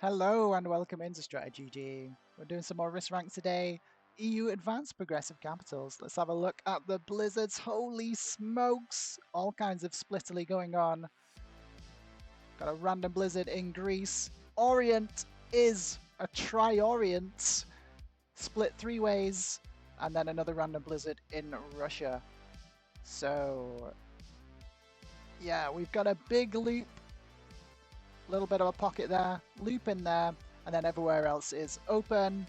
Hello and welcome into StratiGG. We're doing some more risk rank today. EU Advanced Progressive Capitals. Let's have a look at the blizzards. Holy smokes! All kinds of splittily going on. Got a random blizzard in Greece. Orient is a tri-Orient. Split three ways. And then another random blizzard in Russia. So, yeah, we've got a big loop. Little bit of a pocket there, loop in there, and then everywhere else is open.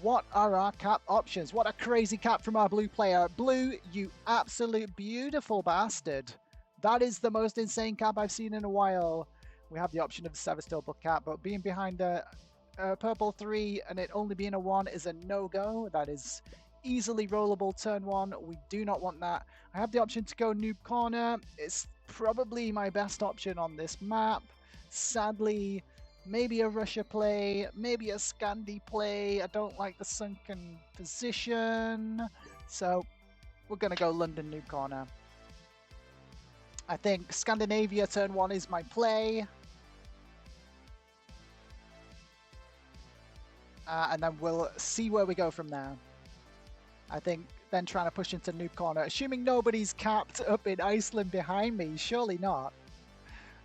What are our cap options? What a crazy cap from our blue player. Blue, you absolute beautiful bastard. That is the most insane cap I've seen in a while. We have the option of the Sevastopol cap, but being behind the purple 3 and it only being a 1 is a no-go. That is easily rollable turn 1. We do not want that. I have the option to go noob corner. It's probably my best option on this map. Sadly, maybe a Russia play, maybe a Scandi play. I don't like the sunken position. So we're going to go London noob corner. I think Scandinavia turn 1 is my play. And then we'll see where we go from there. I think then trying to push into noob corner, assuming nobody's capped up in Iceland behind me. Surely not.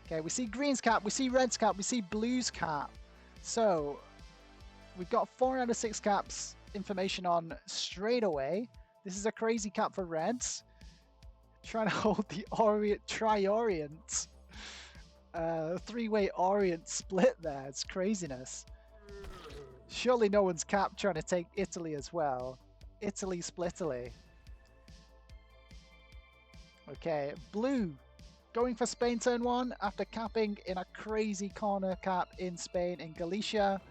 Okay, we see green's cap, we see red's cap, we see blue's cap. So we've got 4 out of 6 caps information on straight away. This is a crazy cap for reds. Trying to hold the Orient, tri-Orient. Three-way Orient split there. It's craziness. Surely no one's capped trying to take Italy as well. Italy splitterly. Okay, blue. Going for Spain turn 1 after capping in a crazy corner cap in Spain in Galicia.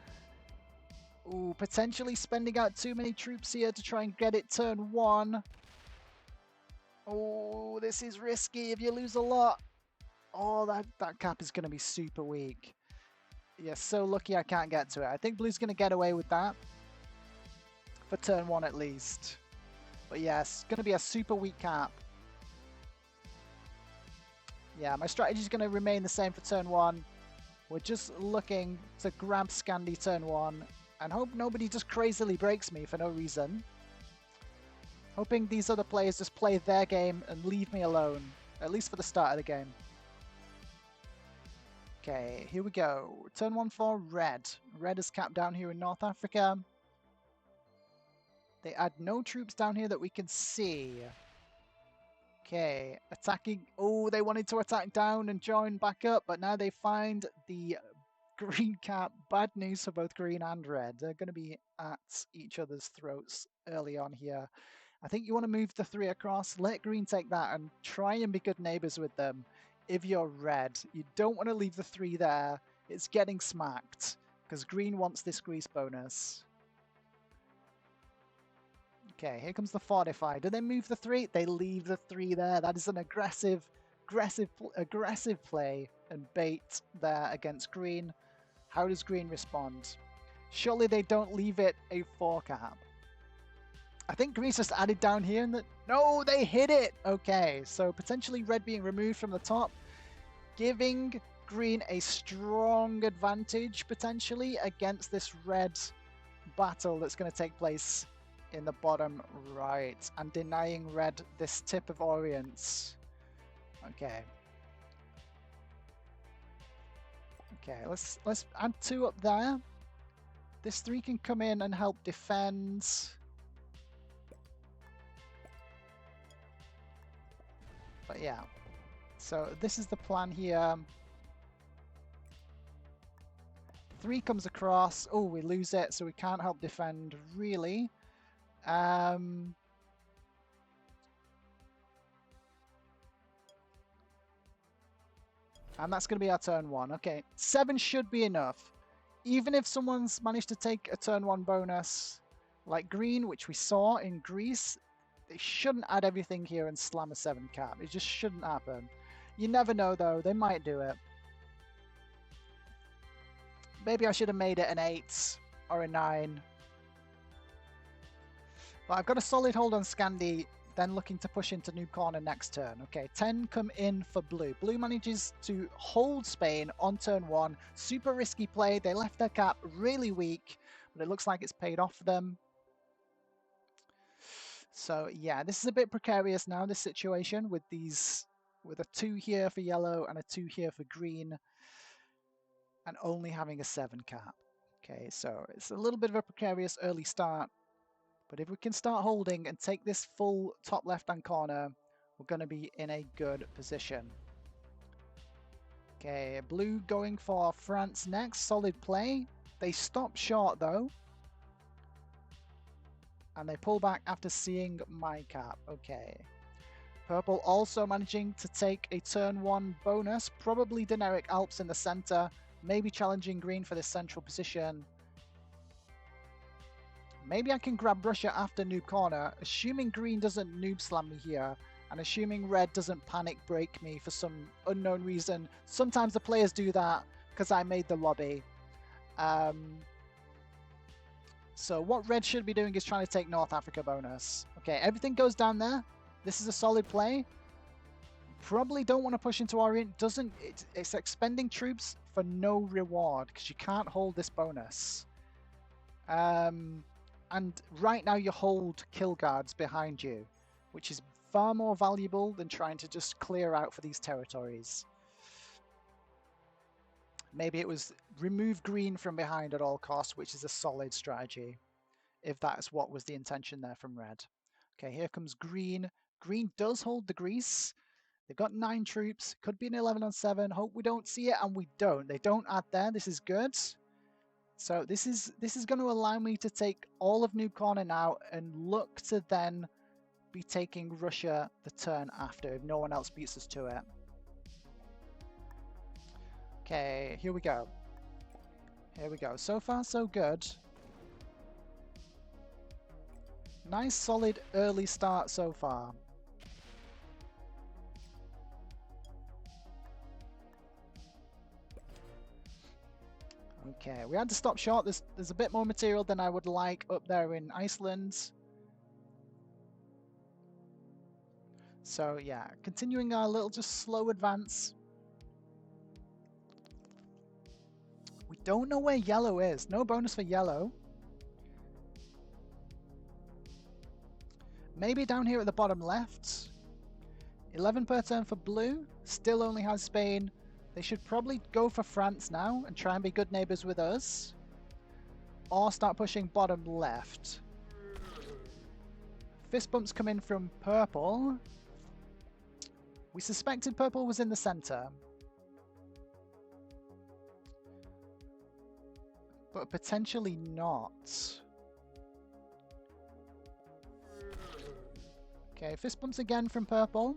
Ooh, potentially spending out too many troops here to try and get it turn 1. Oh, this is risky if you lose a lot. Oh, that cap is going to be super weak. Yeah, so lucky I can't get to it. I think blue's going to get away with that. For turn 1 at least. But yes, going to be a super weak cap. Yeah, my strategy is going to remain the same for turn 1. We're just looking to grab Scandi turn 1 and hope nobody just crazily breaks me for no reason. Hoping these other players just play their game and leave me alone, at least for the start of the game. Okay, here we go. Turn 1 for red. Red is capped down here in North Africa. They add no troops down here that we can see. Okay, attacking. Oh, they wanted to attack down and join back up, but now they find the green cap. Bad news for both green and red. They're going to be at each other's throats early on here. I think you want to move the 3 across, let green take that, and try and be good neighbors with them if you're red. You don't want to leave the 3 there. It's getting smacked, because green wants this grease bonus. Okay, here comes the fortify. Do they move the 3? They leave the 3 there. That is an aggressive play and bait there against green. How does green respond? Surely they don't leave it a 4 cap. I think green's just added down here and no, they hit it. Okay, so potentially red being removed from the top, giving green a strong advantage potentially against this red battle that's going to take place in the bottom right and denying red this tip of Orient. Okay. Okay, let's add 2 up there. This 3 can come in and help defend. But yeah. So this is the plan here. 3 comes across. Oh, we lose it, so we can't help defend really. And that's going to be our turn 1. Okay, 7 should be enough. Even if someone's managed to take a turn 1 bonus, like green, which we saw in Greece, they shouldn't add everything here and slam a 7 cap. It just shouldn't happen. You never know, though. They might do it. Maybe I should have made it an 8 or a 9. But I've got a solid hold on Scandi. then looking to push into Noob Corner next turn. Okay, 10 come in for blue. Blue manages to hold Spain on turn 1. Super risky play. They left their cap really weak, but it looks like it's paid off for them. So yeah, this is a bit precarious now, this situation with a 2 here for yellow and a 2 here for green, and only having a 7 cap. Okay, so it's a little bit of a precarious early start, but if we can start holding and take this full top left-hand corner, we're going to be in a good position. Okay, blue going for France next. Solid play. They stop short though, and they pull back after seeing my cap. Okay. Purple also managing to take a turn 1 bonus, probably Dinaric Alps in the center, maybe challenging green for this central position. Maybe I can grab Russia after Noob Corner, assuming green doesn't noob slam me here, and assuming red doesn't panic break me for some unknown reason. Sometimes the players do that because I made the lobby. So what red should be doing is trying to take North Africa bonus. Okay, everything goes down there. This is a solid play. Probably don't want to push into Orient. It's expending troops for no reward because you can't hold this bonus. And right now you hold kill guards behind you, which is far more valuable than trying to just clear out for these territories. Maybe it was remove green from behind at all costs, which is a solid strategy, if that's what was the intention there from red. Okay, here comes green. Green does hold the Greece. They've got 9 troops. Could be an 11 on 7. Hope we don't see it, and we don't. They don't add there. This is good. So this is going to allow me to take all of Noob Corner now and look to then be taking Russia the turn after if no one else beats us to it. Okay, here we go. Here we go. So far, so good. Nice, solid early start so far. Okay, we had to stop short. There's a bit more material than I would like up there in Iceland. So yeah, continuing our little just slow advance. We don't know where yellow is. No bonus for yellow. Maybe down here at the bottom left. 11 per turn for blue. Still only has Spain. They should probably go for France now and try and be good neighbors with us. Or start pushing bottom left. Fist bumps come in from purple. We suspected purple was in the center. But potentially not. Okay, fist bumps again from purple.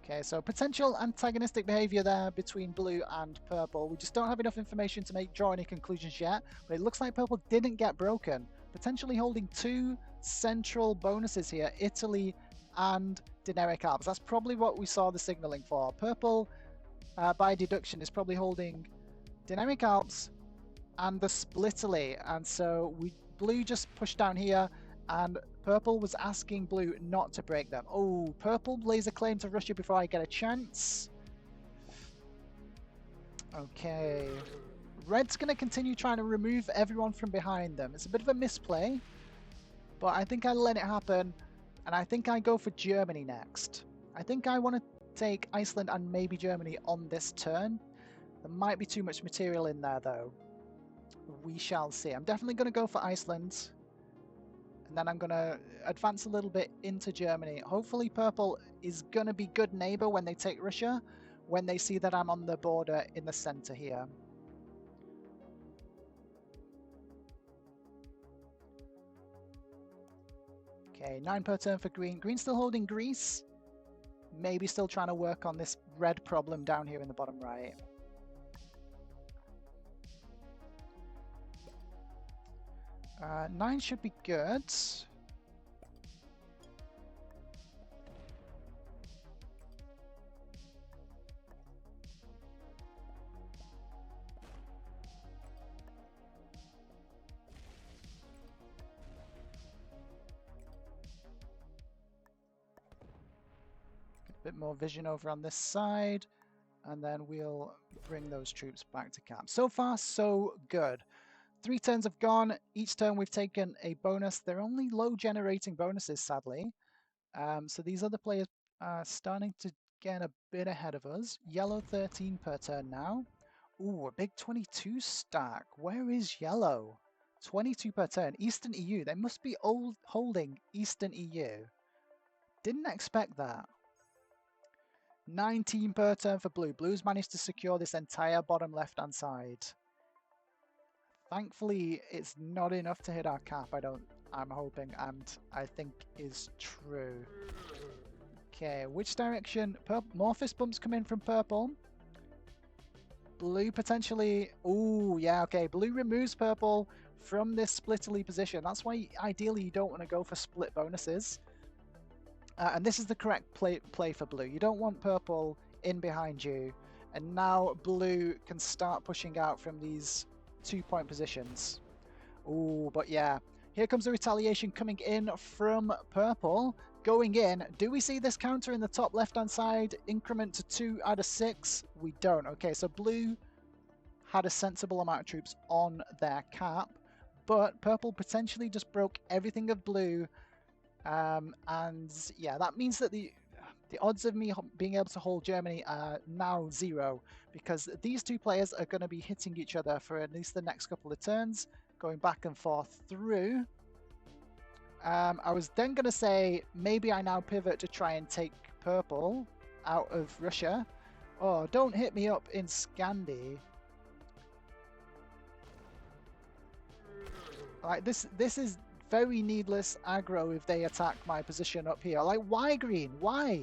Okay, so potential antagonistic behavior there between blue and purple. We just don't have enough information to draw any conclusions yet, but it looks like purple didn't get broken. Potentially holding 2 central bonuses here, Italy and Dinaric Alps. That's probably what we saw the signaling for. Purple, by deduction, is probably holding Dinaric Alps and the Splitterly, and so blue just pushed down here, and purple was asking blue not to break them. Oh, purple lays a claim to Russia before I get a chance. Okay. Red's going to continue trying to remove everyone from behind them. It's a bit of a misplay, but I think I let it happen, and I think I go for Germany next. I think I want to take Iceland and maybe Germany on this turn. There might be too much material in there, though. We shall see. I'm definitely going to go for Iceland. And then I'm going to advance a little bit into Germany. Hopefully purple is going to be good neighbor when they take Russia, when they see that I'm on the border in the center here. Okay, 9 per turn for green. Green still holding Greece. Maybe still trying to work on this red problem down here in the bottom right. Nine should be good. bit more vision over on this side, and then we'll bring those troops back to camp. So far, so good. 3 turns have gone. Each turn we've taken a bonus. They're only low generating bonuses, sadly. So these other players are starting to get a bit ahead of us. Yellow 13 per turn now. Ooh, a big 22 stack. Where is yellow? 22 per turn. Eastern EU. They must be holding Eastern EU. Didn't expect that. 19 per turn for blue. Blue's managed to secure this entire bottom left-hand side. Thankfully, it's not enough to hit our cap, I'm hoping, and I think is true. Okay, which direction? More fist bumps come in from purple. Blue potentially... Ooh, yeah, okay. Blue removes purple from this splitterly position. That's why, ideally, you don't want to go for split bonuses. And this is the correct play for blue. You don't want purple in behind you. And now blue can start pushing out from these 2-point positions. Ooh, but yeah. Here comes the retaliation coming in from purple. Going in. Do we see this counter in the top left-hand side? Increment to 2 out of 6? We don't. Okay, so blue had a sensible amount of troops on their cap. But purple potentially just broke everything of blue. And yeah, that means that the odds of me being able to hold Germany are now 0, because these two players are going to be hitting each other for at least the next couple of turns, going back and forth through. I was then going to say maybe I now pivot to try and take purple out of Russia. Oh, don't hit me up in Scandi. Like this is very needless aggro if they attack my position up here. Like, why, green? Why?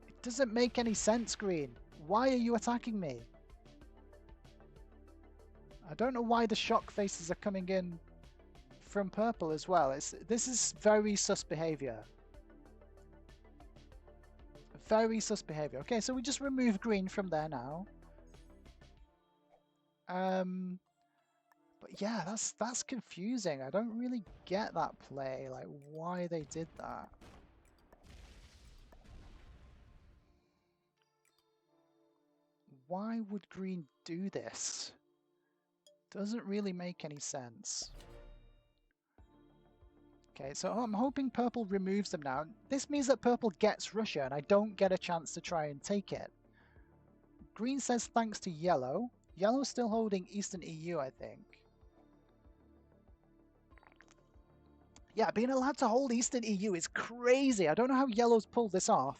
It doesn't make any sense, green. Why are you attacking me? I don't know why the shock faces are coming in from purple as well. This is very sus behavior. Very sus behavior. Okay, so we just remove green from there now. But yeah, that's confusing. I don't really get that play, like why they did that. Why would green do this? Doesn't really make any sense. Okay, so I'm hoping purple removes them now. This means that purple gets Russia and I don't get a chance to try and take it. Green says thanks to yellow. Yellow's still holding Eastern EU, I think. Yeah, being allowed to hold Eastern EU is crazy. I don't know how yellow's pulled this off.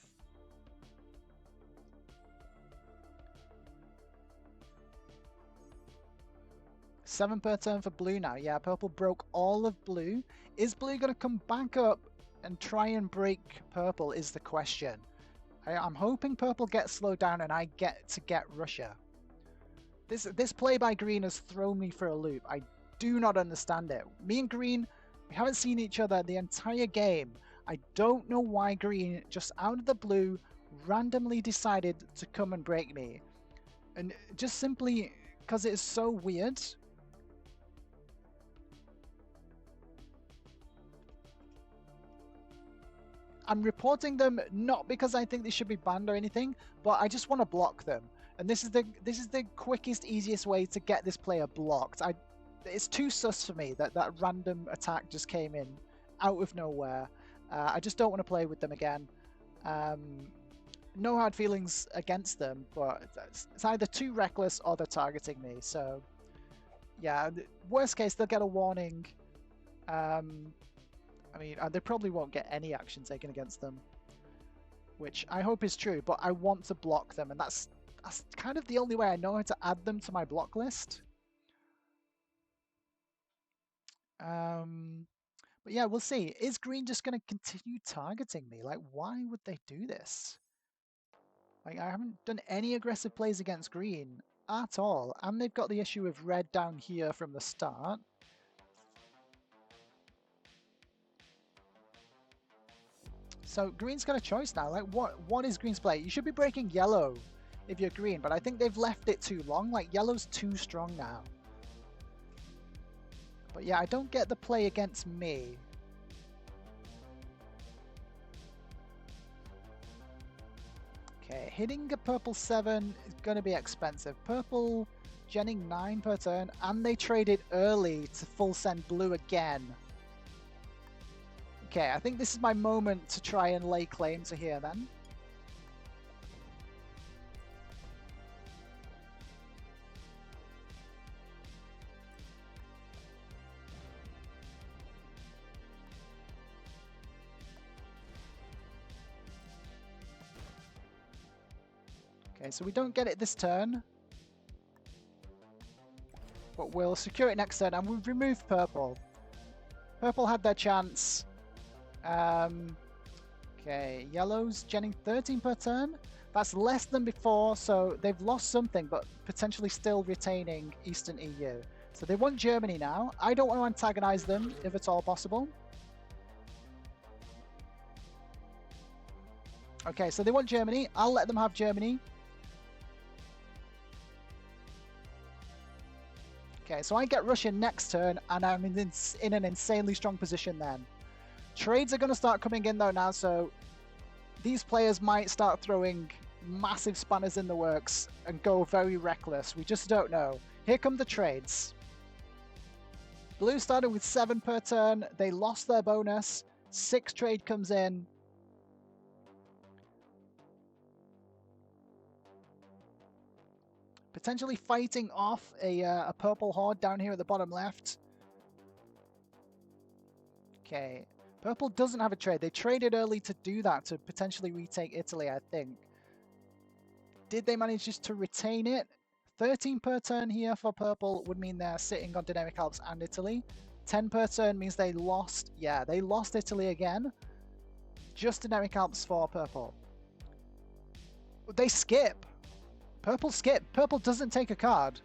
Seven per turn for blue now. Yeah, purple broke all of blue. Is blue going to come back up and try and break purple is the question. I'm hoping purple gets slowed down and I get to get Russia. This play by green has thrown me for a loop. I do not understand it. Me and green, we haven't seen each other the entire game. I don't know why green, just out of the blue, randomly decided to come and break me. And just simply because it's so weird. I'm reporting them not because I think they should be banned or anything, but I just want to block them. And this is the quickest, easiest way to get this player blocked. It's too sus for me that that random attack just came in out of nowhere. I just don't want to play with them again. No hard feelings against them, but it's either too reckless or they're targeting me. So yeah, worst case, they'll get a warning. I mean, they probably won't get any action taken against them, which I hope is true, but I want to block them, and that's kind of the only way I know how to add them to my block list. But yeah, we'll see. Is green just going to continue targeting me? Like, why would they do this? Like, I haven't done any aggressive plays against green at all, and they've got the issue of red down here from the start. So green's got a choice now. Like, what is green's play? You should be breaking yellow if you're green, but I think they've left it too long. Like, yellow's too strong now. But yeah, I don't get the play against me. Okay, hitting a purple 7 is going to be expensive. Purple genning 9 per turn, and they traded early to full send blue again. Okay, I think this is my moment to try and lay claim to here then. Okay, so we don't get it this turn, but we'll secure it next turn, and we've removed purple. Purple had their chance. Okay, yellow's genning 13 per turn. That's less than before, so they've lost something, but potentially still retaining Eastern EU. So they want Germany now. I don't want to antagonize them, if at all possible. Okay, so they want Germany. I'll let them have Germany. Okay, so I get Russia next turn, and I'm in an insanely strong position then. Trades are going to start coming in though now, so these players might start throwing massive spanners in the works and go very reckless. We just don't know. Here come the trades. Blue started with 7 per turn. They lost their bonus. 6 trade comes in. Potentially fighting off a purple horde down here at the bottom left. Okay. Purple doesn't have a trade. They traded early to do that, to potentially retake Italy, I think. Did they manage just to retain it? 13 per turn here for purple would mean they're sitting on Dynamic Alps and Italy. 10 per turn means they lost. Yeah, they lost Italy again. Just Dynamic Alps for purple. They skip. Purple skip. Purple doesn't take a card.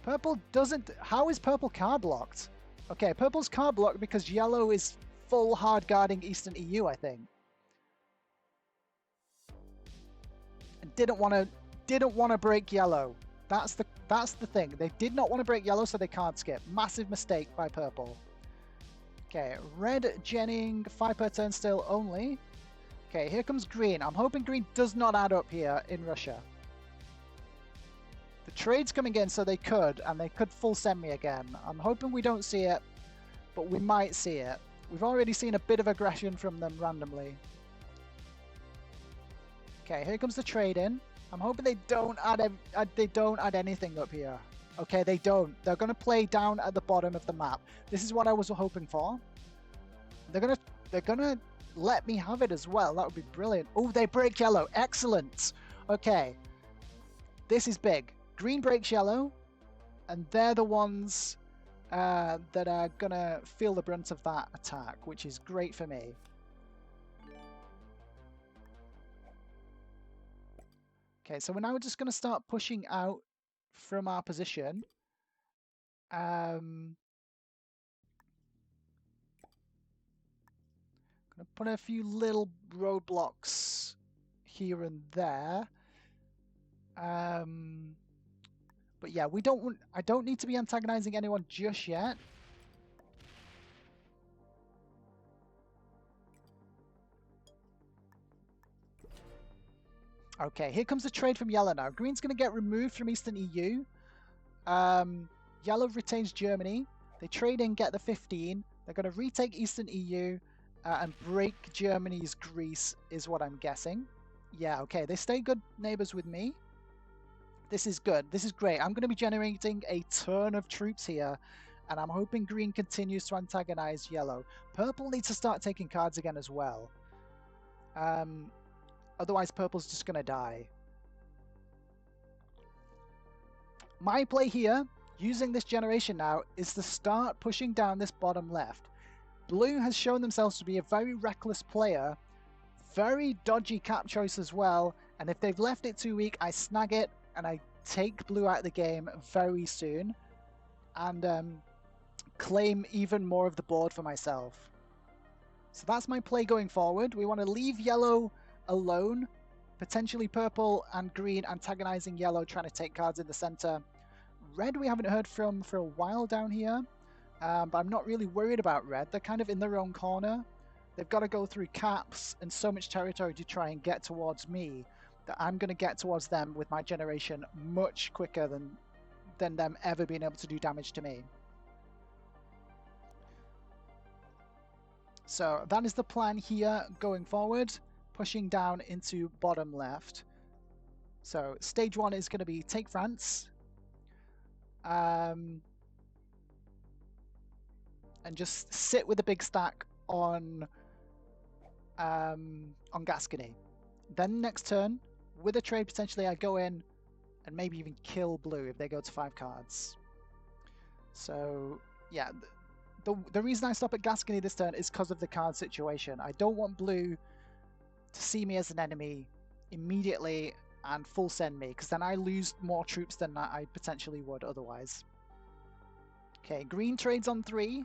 Purple doesn't... How is purple card locked? Okay, purple's card blocked because yellow is full hard guarding Eastern EU, I think. And didn't want to break yellow. That's the thing. They did not want to break yellow, so they can't skip. Massive mistake by purple. Okay, red genning 5 per turn still only. Okay, here comes green. I'm hoping green does not add up here in Russia. The trade's coming in, so they could, and they could full send me again. I'm hoping we don't see it, but we might see it. We've already seen a bit of aggression from them randomly. Okay, here comes the trade in. I'm hoping they don't add anything up here. Okay, they don't. They're going to play down at the bottom of the map. This is what I was hoping for. They're gonna let me have it as well. That would be brilliant. Oh, they break yellow. Excellent. Okay, this is big. Green breaks yellow, and they're the ones that are gonna feel the brunt of that attack, which is great for me. Okay, so we're now just gonna start pushing out from our position. Gonna put a few little roadblocks here and there. But yeah, I don't need to be antagonizing anyone just yet. Okay, here comes the trade from yellow now. Green's going to get removed from Eastern EU. Yellow retains Germany. They trade in, get the 15. They're going to retake Eastern EU and break Germany's Greece, is what I'm guessing. Yeah, okay, they stay good neighbors with me. This is good. This is great. I'm going to be generating a ton of troops here, and I'm hoping green continues to antagonize yellow. Purple needs to start taking cards again as well. Otherwise, purple's just going to die. My play here, using this generation now, is to start pushing down this bottom left. Blue has shown themselves to be a very reckless player. Very dodgy cap choice as well. And if they've left it too weak, I snag it and I take blue out of the game very soon. And claim even more of the board for myself. So that's my play going forward. We want to leave yellow alone. Potentially purple and green antagonizing yellow, trying to take cards in the center. Red we haven't heard from for a while down here. But I'm not really worried about red. They're kind of in their own corner. They've got to go through caps and so much territory to try and get towards me that I'm going to get towards them with my generation much quicker than them ever being able to do damage to me. So that is the plan here going forward, pushing down into bottom left. So stage 1 is going to be take France. And just sit with a big stack on Gascony. Then next turn, with a trade potentially, I go in and maybe even kill blue if they go to 5 cards. So yeah, the reason I stop at Gascony this turn is because of the card situation. I don't want blue to see me as an enemy immediately and full send me, because then I lose more troops than I potentially would otherwise. Okay, green trades on 3.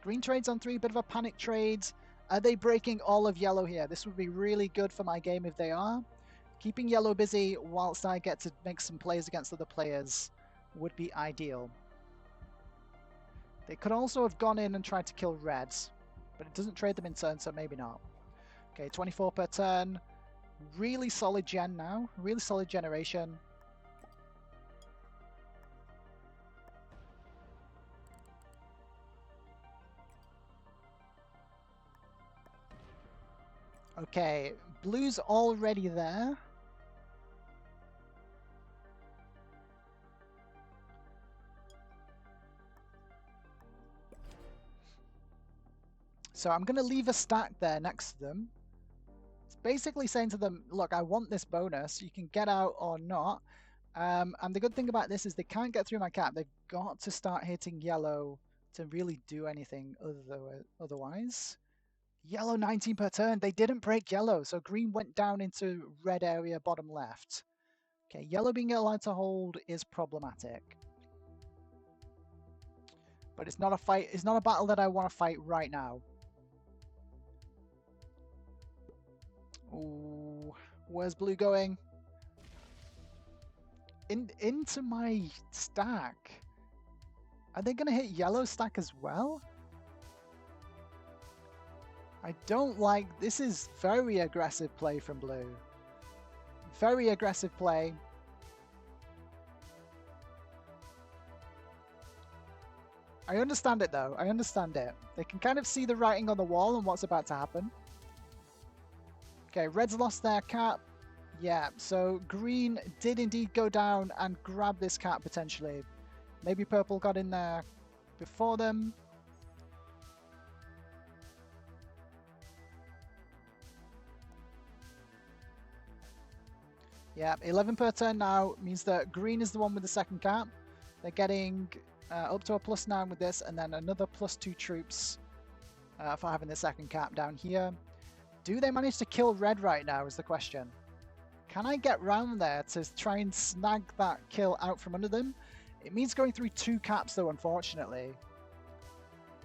Green trades on 3, bit of a panic trade. Are they breaking all of yellow here? This would be really good for my game if they are. Keeping yellow busy whilst I get to make some plays against other players would be ideal. They could also have gone in and tried to kill reds, but it doesn't trade them in turn, so maybe not. Okay, 24 per turn. Really solid gen now. Really solid generation. Okay, blue's already there. So I'm going to leave a stack there next to them. It's basically saying to them, look, I want this bonus. You can get out or not. And the good thing about this is they can't get through my cap. They've got to start hitting yellow to really do anything otherwise. Yellow 19 per turn. They didn't break yellow, so green went down into red area bottom left. Okay, yellow being allowed to hold is problematic. But it's not a fight. It's not a battle that I want to fight right now. Ooh, where's blue going? Into my stack. Are they going to hit yellow stack as well? I don't like... This is very aggressive play from blue. Very aggressive play. I understand it though. I understand it. They can kind of see the writing on the wall and what's about to happen. Okay, red's lost their cap. Yeah, so green did indeed go down and grab this cap potentially. Maybe purple got in there before them. Yeah, 11 per turn now means that green is the one with the second cap. They're getting up to a +9 with this, and then another +2 troops for having the second cap down here. Do they manage to kill red right now is the question. Can I get round there to try and snag that kill out from under them? It means going through 2 caps though, unfortunately.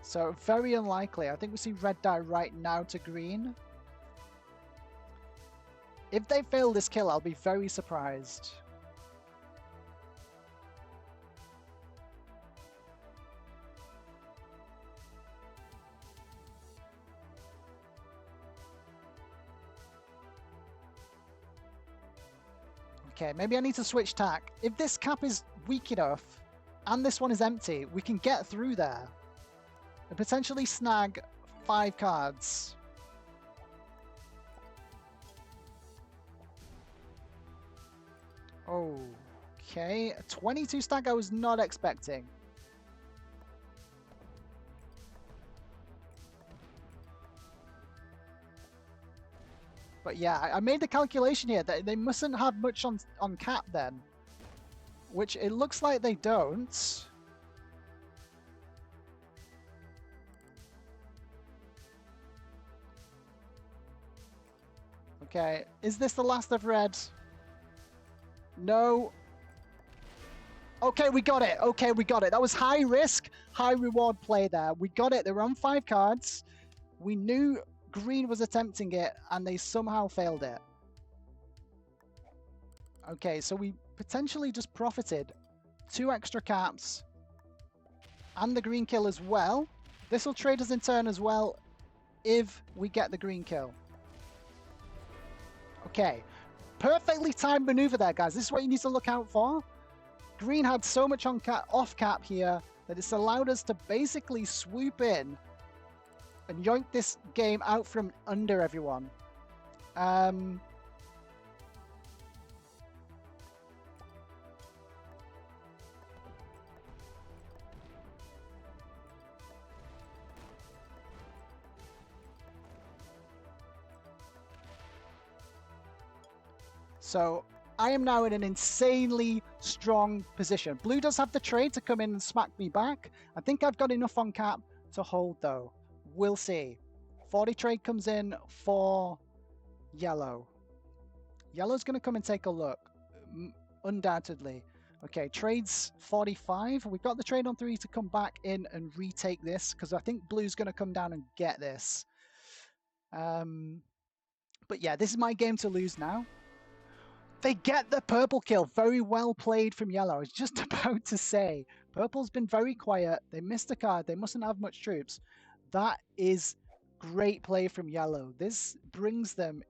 So very unlikely. I think we see red die right now to green. If they fail this kill, I'll be very surprised. Okay, maybe I need to switch tack. If this cap is weak enough and this one is empty, we can get through there and potentially snag 5 cards. Okay, a 22 stack I was not expecting. But yeah, I made the calculation here that they mustn't have much on cap then. Which it looks like they don't. Okay, is this the last of red? No. Okay, we got it. Okay, we got it. That was high risk, high reward play there. We got it. They were on 5 cards. We knew green was attempting it, and they somehow failed it. Okay, so we potentially just profited 2 extra caps and the green kill as well. This will trade us in turn as well if we get the green kill. Okay, perfectly timed maneuver there, guys. This is what you need to look out for. Green had so much on off cap here that it's allowed us to basically swoop in and yoink this game out from under everyone. So I am now in an insanely strong position. Blue does have the trade to come in and smack me back. I think I've got enough on cap to hold though. We'll see. 40 trade comes in for yellow. Yellow's going to come and take a look. Undoubtedly. Okay, trades 45. We've got the trade on 3 to come back in and retake this because I think blue's going to come down and get this. But yeah, this is my game to lose now. They get the purple kill. Very well played from yellow. I was just about to say. Purple's been very quiet. They missed a card. They mustn't have much troops. That is great play from yellow. This brings them,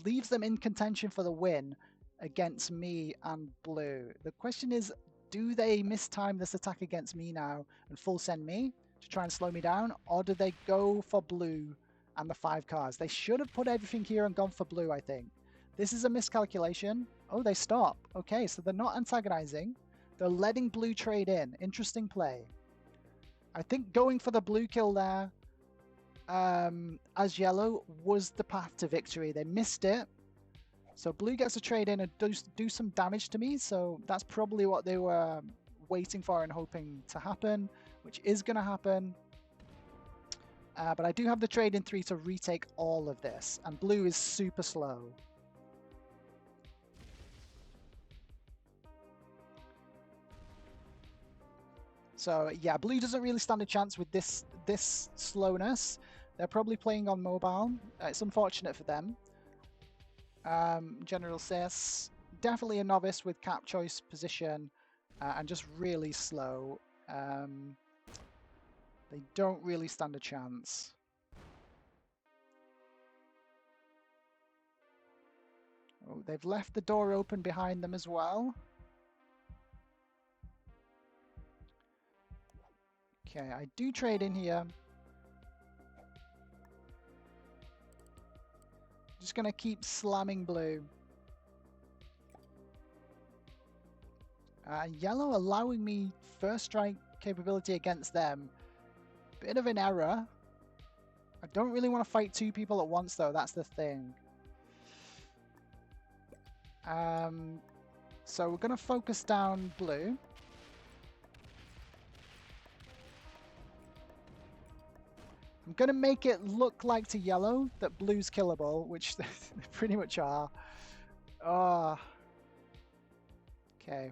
leaves them in contention for the win against me and blue. The question is, do they mistime this attack against me now and full send me to try and slow me down? Or do they go for blue and the 5 cards? They should have put everything here and gone for blue, I think. This is a miscalculation. Oh, they stop. Okay, so they're not antagonizing. They're letting blue trade in. Interesting play. I think going for the blue kill there as yellow was the path to victory. They missed it. So blue gets a trade in and do some damage to me. So that's probably what they were waiting for and hoping to happen, which is going to happen. But I do have the trade in 3 to retake all of this. And blue is super slow. So yeah, blue doesn't really stand a chance with this slowness. They're probably playing on mobile. It's unfortunate for them. General Sis, definitely a novice with cap choice position and just really slow. They don't really stand a chance. Oh, they've left the door open behind them as well. Okay, I do trade in here. Just going to keep slamming blue. Yellow allowing me first strike capability against them. Bit of an error. I don't really want to fight 2 people at once though, that's the thing. So we're going to focus down blue. I'm going to make it look like to yellow that blue's killable, which they pretty much are. Oh. Okay.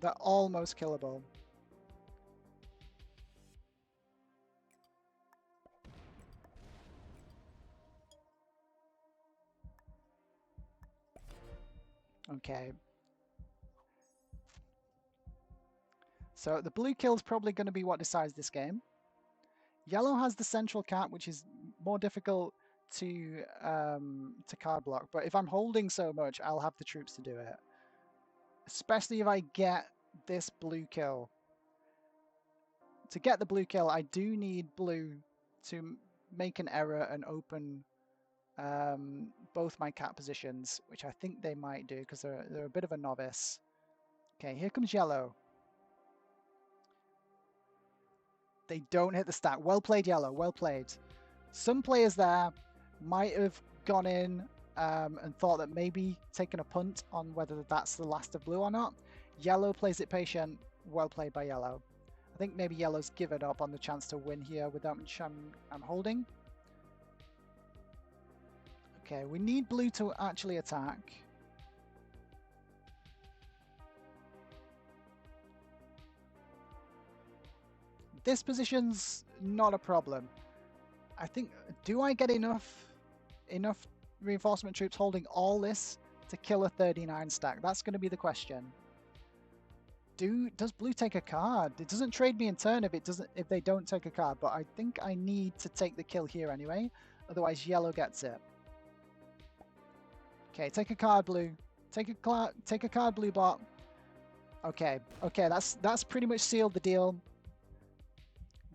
They're almost killable. Okay. So the blue kill is probably going to be what decides this game. Yellow has the central cap, which is more difficult to card block. But if I'm holding so much, I'll have the troops to do it. Especially if I get this blue kill. To get the blue kill, I do need blue to make an error and open both my cap positions, which I think they might do because they're a bit of a novice. Okay, here comes yellow. They don't hit the stack. Well played, yellow. Well played. Some players there might have gone in and thought that maybe taking a punt on whether that's the last of blue or not. Yellow plays it patient. Well played by yellow. I think maybe yellow's given up on the chance to win here with that much I'm holding. Okay, we need blue to actually attack. This position's not a problem. I think, do I get enough reinforcement troops holding all this to kill a 39 stack? That's going to be the question. Does blue take a card? It doesn't trade me in turn if they don't take a card, but I think I need to take the kill here anyway. Otherwise yellow gets it. Okay, take a card, blue. Take a card, blue bot. Okay, that's pretty much sealed the deal.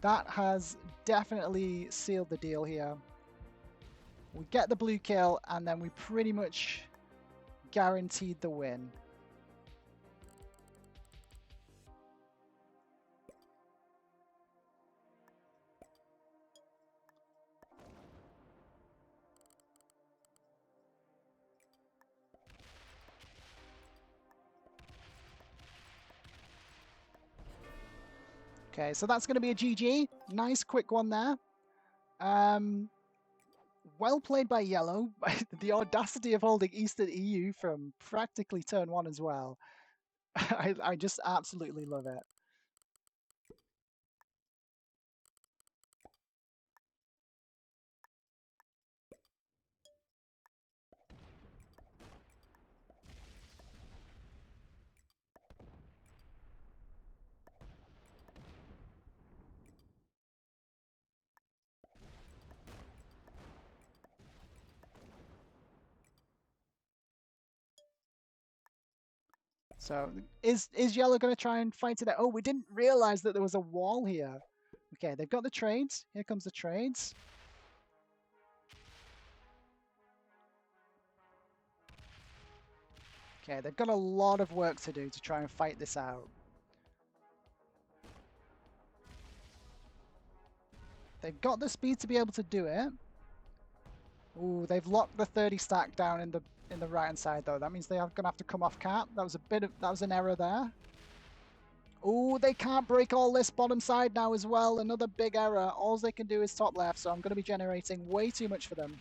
That has definitely sealed the deal here. We get the blue kill, and then we pretty much guaranteed the win. Okay, so that's going to be a GG. Nice quick one there. Well played by yellow. The audacity of holding Eastern EU from practically turn one as well. I just absolutely love it. So is yellow going to try and fight it out? Oh, we didn't realize that there was a wall here. Okay, they've got the trades. Here comes the trades. Okay, they've got a lot of work to do to try and fight this out. They've got the speed to be able to do it. Ooh, they've locked the 30 stack down in the right hand side though. That means they are going to have to come off cap. That was an error there. Ooh, they can't break all this bottom side now as well. Another big error. All they can do is top left, so I'm going to be generating way too much for them.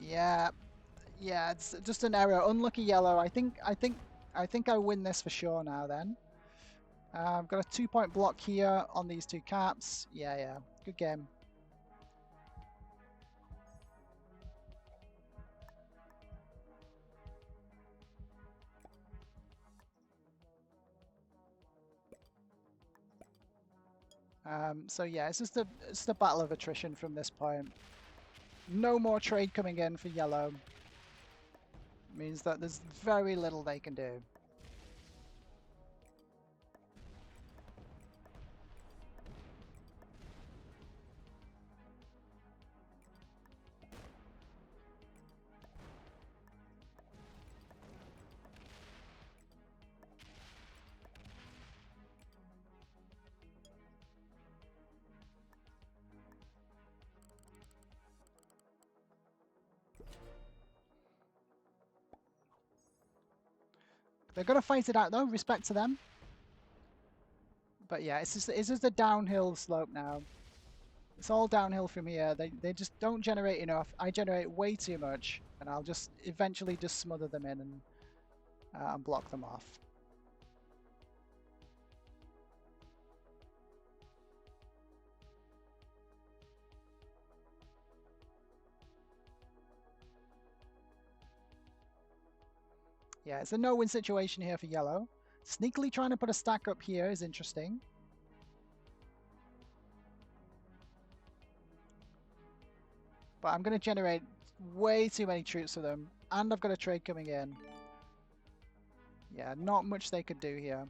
Yeah, it's just an error. Unlucky yellow. I think I win this for sure now then. I've got a 2-point block here on these two caps. Yeah, good game. So yeah, it's just a battle of attrition from this point. No more trade coming in for yellow. Means that there's very little they can do. They're going to fight it out though, respect to them. But yeah, it's just a downhill slope now. It's all downhill from here. They just don't generate enough. I generate way too much, and I'll just eventually just smother them in and block them off. Yeah, it's a no-win situation here for yellow. Sneakily trying to put a stack up here is interesting. But I'm going to generate way too many troops for them. And I've got a trade coming in. Yeah, not much they could do here.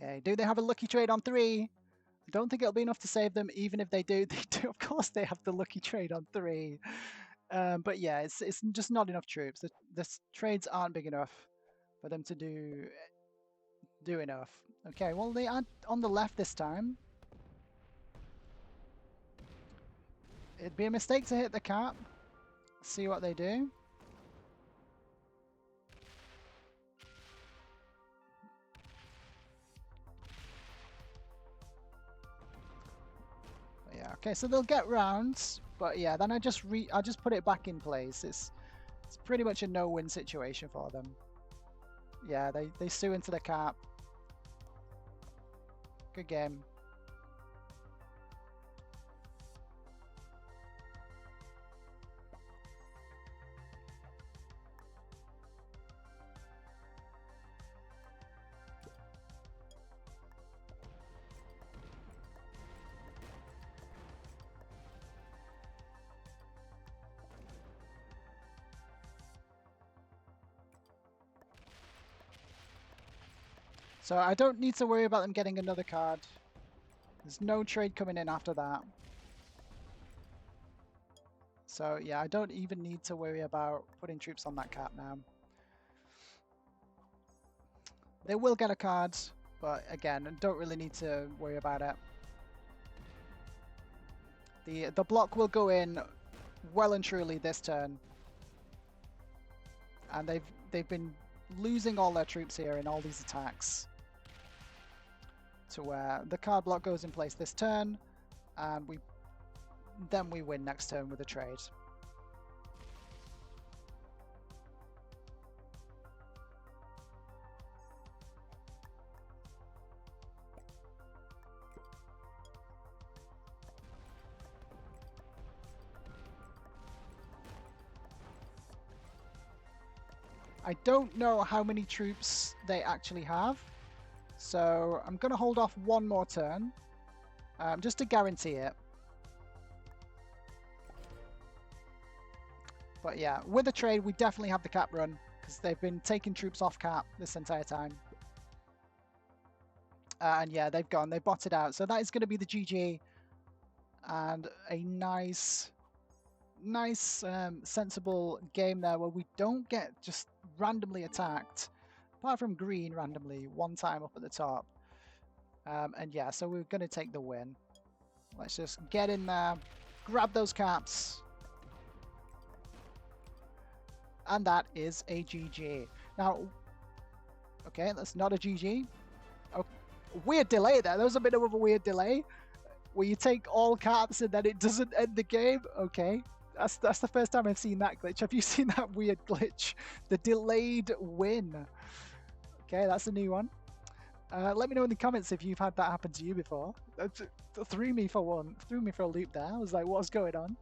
Okay, do they have a lucky trade on 3? I don't think it'll be enough to save them. Even if they do, of course they have the lucky trade on 3. But yeah, it's just not enough troops. The trades aren't big enough for them to do enough. Okay, well they aren't on the left this time. It'd be a mistake to hit the cap. See what they do. But yeah, okay, so they'll get rounds, but yeah, then I just put it back in place. It's pretty much a no-win situation for them. Yeah, they sue into the cap. Good game. So I don't need to worry about them getting another card. There's no trade coming in after that. So yeah, I don't even need to worry about putting troops on that cap now. They will get a card, but again, don't really need to worry about it. The block will go in well and truly this turn. And they've been losing all their troops here in all these attacks. To where the card block goes in place this turn, and then we win next turn with a trade. I don't know how many troops they actually have, so I'm going to hold off one more turn, just to guarantee it. But yeah, with a trade, we definitely have the cap run, because they've been taking troops off cap this entire time. And yeah, they've gone, they botted out. So that is going to be the GG, and a nice, sensible game there where we don't get just randomly attacked, apart from green randomly one time up at the top. And yeah, so we're going to take the win. Let's just get in there, grab those caps, and that is a GG. Now, okay, that's not a GG. Oh, weird delay there. There was a bit of a weird delay where you take all caps and then it doesn't end the game. Okay, that's the first time I've seen that glitch. Have you seen that weird glitch? The delayed win. Okay, that's a new one. Let me know in the comments if you've had that happen to you before. That threw me for a loop there. I was like, what's going on?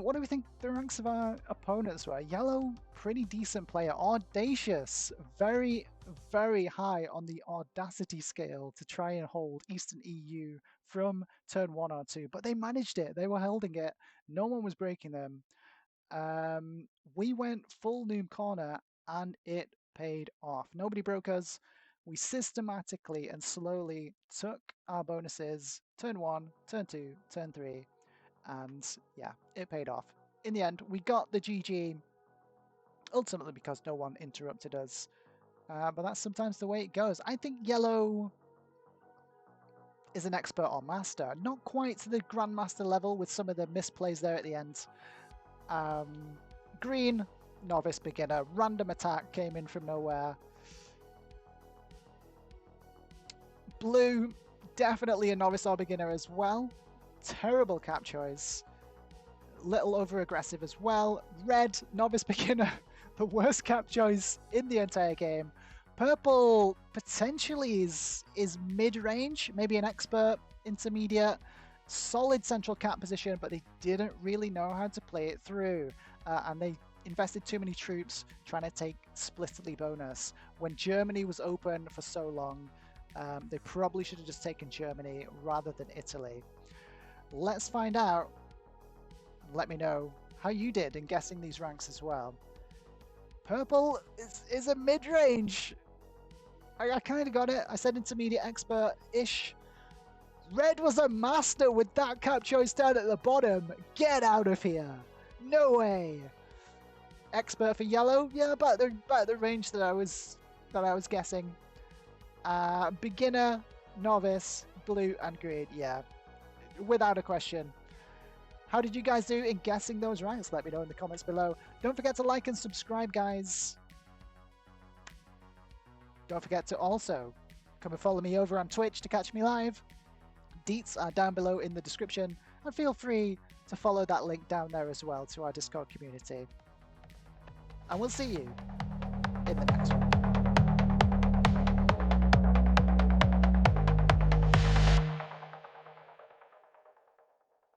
What do we think the ranks of our opponents were? Yellow, pretty decent player. Audacious, very, very high on the audacity scale to try and hold Eastern EU from turn 1 or 2. But they managed it. They were holding it. No one was breaking them. We went full Noom Corner and it paid off. Nobody broke us. We systematically and slowly took our bonuses turn 1, turn 2, turn 3. And yeah, it paid off. In the end, we got the GG, ultimately because no one interrupted us. But that's sometimes the way it goes. I think yellow is an expert on master. Not quite to the grandmaster level with some of the misplays there at the end. Green, novice beginner. Random attack came in from nowhere. Blue, definitely a novice or beginner as well. Terrible cap choice. Little over aggressive as well. Red, novice beginner, the worst cap choice in the entire game. Purple potentially is mid-range, maybe an expert, intermediate. Solid central cap position, but they didn't really know how to play it through. And they invested too many troops trying to take splittily bonus. When Germany was open for so long, they probably should have just taken Germany rather than Italy. Let's find out. Let me know how you did in guessing these ranks as well. Purple is a mid-range. I kind of got it. I said intermediate expert-ish. Red was a master with that cap choice down at the bottom. Get out of here. No way. Expert for yellow. Yeah, about the range that I was guessing. Beginner, novice, blue, and green. Yeah, without a question. How did you guys do in guessing those ranks? Let me know in the comments below. Don't forget to like and subscribe, guys. Don't forget to also come and follow me over on Twitch to catch me live. Deets are down below in the description, and feel free to follow that link down there as well to our Discord community. And we'll see you in the next one.